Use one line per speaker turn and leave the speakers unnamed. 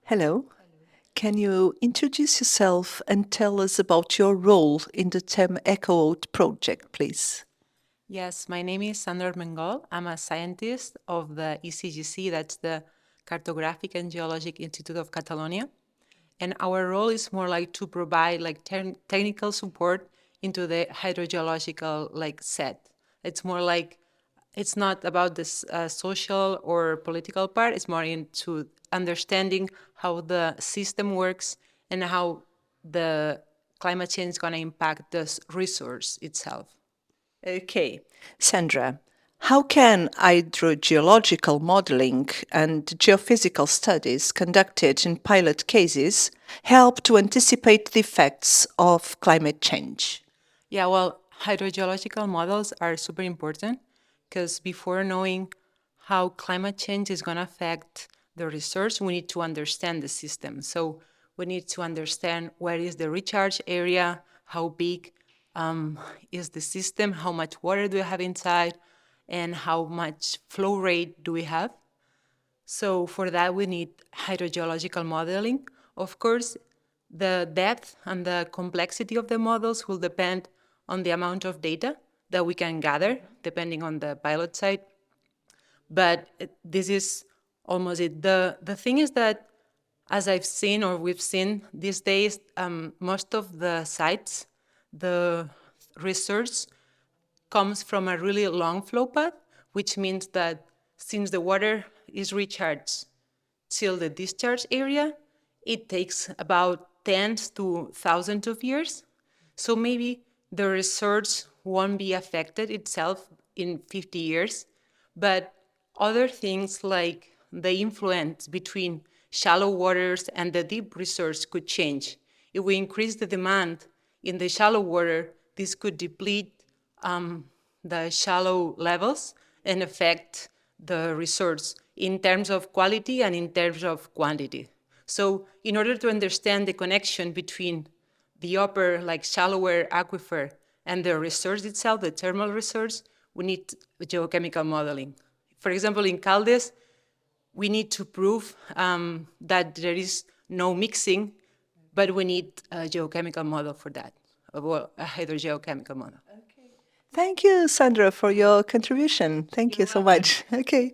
Hello. Can you introduce yourself and tell us about your role in the ThermEcoWat project, please?
Yes, my name is Sandra Armengol. I'm a scientist of the ECGC, that's the Cartogràfic and Geològic Institut of Catalonia. And our role is more like to provide technical support into the hydrogeological set. It's more like, it's not about this social or political part, it's more into understanding how the system works and how the climate change is going to impact this resource itself.
Okay. Sandra, how can hydrogeological modeling and geophysical studies conducted in pilot cases help to anticipate the effects of climate change?
Yeah, well, hydrogeological models are super important because before knowing how climate change is going to affect the resource, we need to understand the system. So we need to understand where is the recharge area, how big is the system, how much water do we have inside, and how much flow rate do we have. So for that, we need hydrogeological modeling. Of course, the depth and the complexity of the models will depend on the amount of data that we can gather, depending on the pilot site. But this is almost it. The thing is that, as I've seen or we've seen these days, most of the sites, the research comes from a really long flow path, which means that since the water is recharged till the discharge area, it takes about tens to thousands of years. So maybe the research won't be affected itself in 50 years, but other things like the influence between shallow waters and the deep resource could change. If we increase the demand in the shallow water, this could deplete the shallow levels and affect the resource in terms of quality and in terms of quantity. So in order to understand the connection between the upper, shallower aquifer and the resource itself, the thermal resource, we need geochemical modeling. For example, in Caldes, we need to prove that there is no mixing, but we need a geochemical model for that, well, a hydrogeochemical model.
Thank you, Sandra, for your contribution. Thank you so much. Okay.